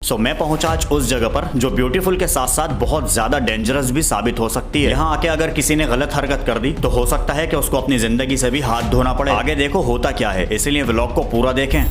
सो मैं पहुंचा आज उस जगह पर जो ब्यूटीफुल के साथ साथ बहुत ज्यादा डेंजरस भी साबित हो सकती है। यहाँ आके अगर किसी ने गलत हरकत कर दी तो हो सकता है कि उसको अपनी जिंदगी से भी हाथ धोना पड़े। आगे देखो होता क्या है, इसीलिए व्लॉग को पूरा देखें।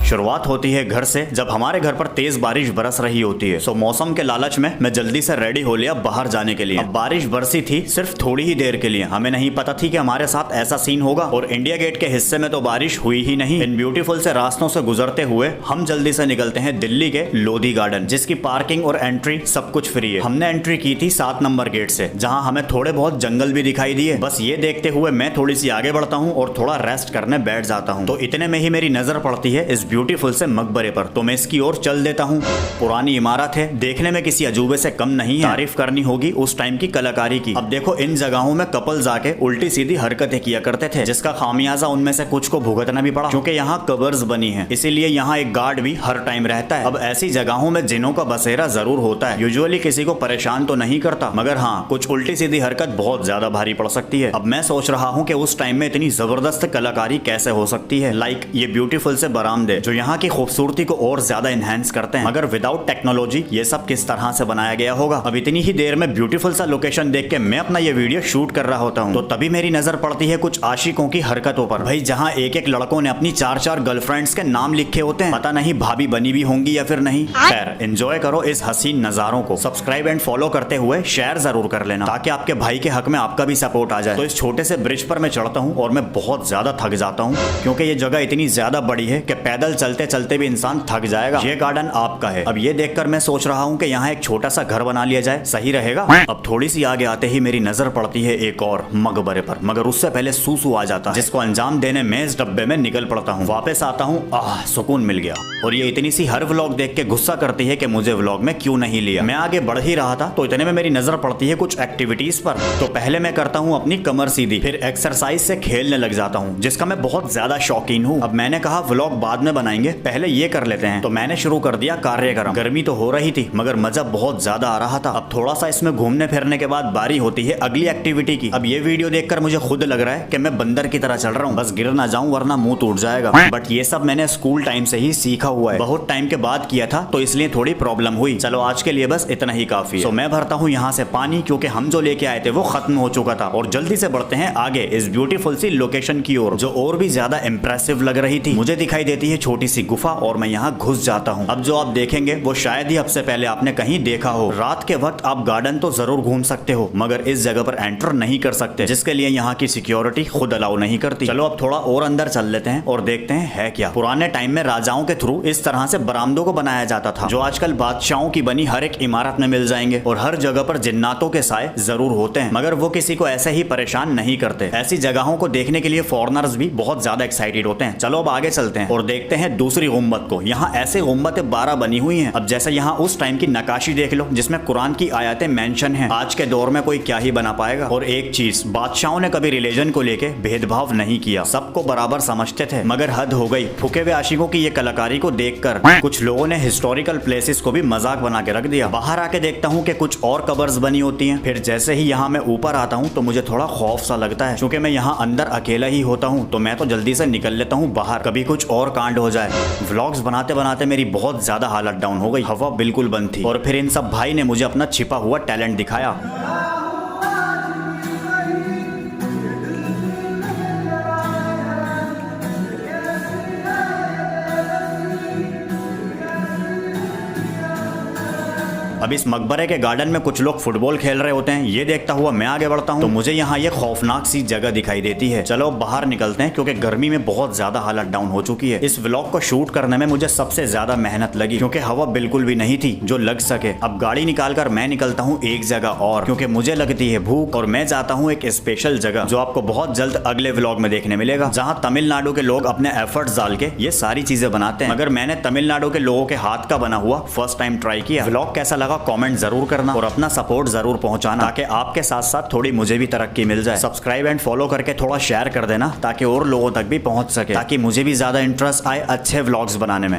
शुरुआत होती है घर से, जब हमारे घर पर तेज बारिश बरस रही होती है। सो मौसम के लालच में मैं जल्दी से रेडी हो लिया बाहर जाने के लिए। अब बारिश बरसी थी सिर्फ थोड़ी ही देर के लिए, हमें नहीं पता थी कि हमारे साथ ऐसा सीन होगा। और इंडिया गेट के हिस्से में तो बारिश हुई ही नहीं। इन ब्यूटीफुल से रास्तों से गुजरते हुए हम जल्दी से निकलते हैं दिल्ली के लोधी गार्डन, जिसकी पार्किंग और एंट्री सब कुछ फ्री है। हमने एंट्री की थी 7 नंबर गेट से, जहाँ हमें थोड़े बहुत जंगल भी दिखाई दिए। बस ये देखते हुए मैं थोड़ी सी आगे बढ़ता हूँ और थोड़ा रेस्ट करने बैठ जाता हूँ। तो इतने में ही मेरी नजर पड़ती है इस ब्यूटीफुल से मकबरे पर, तो मैं इसकी ओर चल देता हूँ। पुरानी इमारत है, देखने में किसी अजूबे से कम नहीं है। तारीफ करनी होगी उस टाइम की कलाकारी की। अब देखो इन जगहों में कपल्स आके उल्टी सीधी हरकतें किया करते थे, जिसका खामियाजा उनमें से कुछ को भुगतना भी पड़ा, क्योंकि यहाँ कब्र्स बनी है, इसीलिए यहाँ एक गार्ड भी हर टाइम रहता है। अब ऐसी जगहों में जिनों का बसेरा जरूर होता है। यूजुअली किसी को परेशान तो नहीं करता, मगर हाँ कुछ उल्टी सीधी हरकत बहुत ज्यादा भारी पड़ सकती है। अब मैं सोच रहा हूँ कि उस टाइम में इतनी जबरदस्त कलाकारी कैसे हो सकती है। लाइक ये ब्यूटीफुल से बरामदे जो यहाँ की खूबसूरती को और ज्यादा इनहेंस करते हैं, मगर विदाउट टेक्नोलॉजी ये सब किस तरह से बनाया गया होगा। अब इतनी ही देर में ब्यूटीफुल सा लोकेशन देख के मैं अपना ये वीडियो शूट कर रहा होता हूँ, तो तभी मेरी नजर पड़ती है कुछ आशिकों की हरकतों पर। भाई जहाँ एक एक लड़कों ने अपनी 4-4 गर्लफ्रेंड्स के नाम लिखे होते हैं, पता नहीं भाभी बनी भी होंगी या फिर नहीं। खैर एंजॉय करो इस हसीन नजारों को। सब्सक्राइब एंड फॉलो करते हुए शेयर जरूर कर लेना, ताकि आपके भाई के हक में आपका भी सपोर्ट आ जाए। तो इस छोटे से ब्रिज पर मैं चढ़ता हूँ और मैं बहुत ज्यादा थक जाता हूँ, क्योंकि ये जगह इतनी ज्यादा बड़ी है कि पैदल चलते चलते भी इंसान थक जाएगा। ये गार्डन आपका है। अब ये देखकर मैं सोच रहा हूँ कि यहाँ एक छोटा सा घर बना लिया जाए, सही रहेगा। अब थोड़ी सी आगे आते ही मेरी नजर पड़ती है एक और मकबरे पर, मगर उससे पहले सूसू आ जाता है, जिसको अंजाम देने मैं इस डब्बे में निकल पड़ता हूँ। वापस आता हूँ, आह सुकून मिल गया। और ये इतनी सी हर व्लॉग देख के गुस्सा करती है कि मुझे व्लॉग में क्यों नहीं लिया। मैं आगे बढ़ ही रहा था तो इतने में मेरी नजर पड़ती है कुछ एक्टिविटीज पर। तो पहले मैं करता हूँ अपनी कमर सीधी, फिर एक्सरसाइज से खेलने लग जाता हूँ, जिसका मैं बहुत ज्यादा शौकीन हूँ। अब मैंने कहा व्लॉग बाद में बनाएंगे, पहले ये कर लेते हैं। तो मैंने शुरू कर दिया कार्यक्रम। गर्मी तो हो रही थी, मगर मजा बहुत ज्यादा आ रहा था। अब थोड़ा सा इसमें घूमने फिरने के बाद बारी होती है अगली एक्टिविटी की। अब ये वीडियो देखकर मुझे खुद लग रहा है कि मैं बंदर की तरह चल रहा हूँ, बस गिर ना जाऊं वरना मुंह टूट जाएगा। बट ये सब मैंने स्कूल टाइम से ही सीखा हुआ है, बहुत टाइम के बाद किया था, तो इसलिए थोड़ी प्रॉब्लम हुई। चलो आज के लिए बस इतना ही काफी है। तो मैं भरता हूँ यहाँ से पानी, क्योंकि हम जो लेके आए थे वो खत्म हो चुका था। और जल्दी से बढ़ते हैं आगे इस ब्यूटीफुल सी लोकेशन की ओर, जो और भी ज्यादा इंप्रेसिव लग रही थी। मुझे दिखाई देती है छोटी सी गुफा और मैं यहाँ घुस जाता हूँ। अब जो आप देखेंगे वो शायद ही अब से पहले आपने कहीं देखा हो। रात के वक्त आप गार्डन तो जरूर घूम सकते हो, मगर इस जगह पर एंटर नहीं कर सकते, जिसके लिए यहाँ की सिक्योरिटी खुद अलाउ नहीं करती। चलो अब थोड़ा और अंदर चल लेते हैं और देखते हैं है क्या। पुराने टाइम में राजाओं के थ्रू इस तरह से बरामदों को बनाया जाता था, जो आजकल बादशाहों की बनी हर एक इमारत में मिल जाएंगे। और हर जगह पर जिन्नातों के साए जरूर होते हैं, मगर वो किसी को ऐसे ही परेशान नहीं करते। ऐसी जगहों को देखने के लिए फॉरेनर्स भी बहुत ज्यादा एक्साइटेड होते हैं। चलो अब आगे चलते हैं और देखते हैं दूसरी गुम्बद को। यहाँ ऐसे गुम्बदें 12 बनी हुई हैं। अब जैसे यहाँ उस टाइम की नकाशी देख लो, जिसमें कुरान की आयतें मेंशन हैं। आज के दौर में कोई क्या ही बना पाएगा। और एक चीज, बादशाहों ने कभी रिलीजन को लेके भेदभाव नहीं किया, सबको बराबर समझते थे। मगर हद हो गई, फुके हुए आशिकों की ये कलाकारी को देखकर कुछ लोगों ने हिस्टोरिकल प्लेसेस को भी मजाक बना के रख दिया। बाहर आके देखता हूँ कि कुछ और कब्र्स बनी होती हैं। फिर जैसे ही यहाँ मैं ऊपर आता हूँ तो मुझे थोड़ा खौफ सा लगता है, क्योंकि मैं यहाँ अंदर अकेला ही होता हूँ। तो मैं तो जल्दी से निकल लेता हूँ बाहर, कभी कुछ और कांड हो जाए। व्लॉग्स बनाते बनाते मेरी बहुत ज्यादा हालत डाउन हो गई, हवा बिल्कुल बंद थी। और फिर इन सब भाई ने मुझे अपना छिपा हुआ टैलेंट दिखाया। अब इस मकबरे के गार्डन में कुछ लोग फुटबॉल खेल रहे होते हैं। ये देखता हुआ मैं आगे बढ़ता हूँ तो मुझे यहाँ ये खौफनाक सी जगह दिखाई देती है। चलो बाहर निकलते हैं, क्योंकि गर्मी में बहुत ज्यादा हालत डाउन हो चुकी है। इस व्लॉग को शूट करने में मुझे सबसे ज्यादा मेहनत लगी, क्योंकि हवा बिल्कुल भी नहीं थी जो लग सके। अब गाड़ी निकालकर मैं निकलता हूँ एक जगह और, क्योंकि मुझे लगती है भूख, और मैं जाता हूँ एक स्पेशल जगह जो आपको बहुत जल्द अगले व्लॉग में देखने मिलेगा, जहाँ तमिलनाडु के लोग अपने एफर्ट्स डाल के ये सारी चीजें बनाते हैं। मगर मैंने तमिलनाडु के लोगों के हाथ का बना हुआ फर्स्ट टाइम ट्राई किया। व्लॉग कैसा लगा कमेंट जरूर करना और अपना सपोर्ट जरूर पहुंचाना, ताकि आपके साथ साथ थोड़ी मुझे भी तरक्की मिल जाए। सब्सक्राइब एंड फॉलो करके थोड़ा शेयर कर देना, ताकि और लोगों तक भी पहुंच सके, ताकि मुझे भी ज्यादा इंटरेस्ट आए अच्छे व्लॉग्स बनाने में।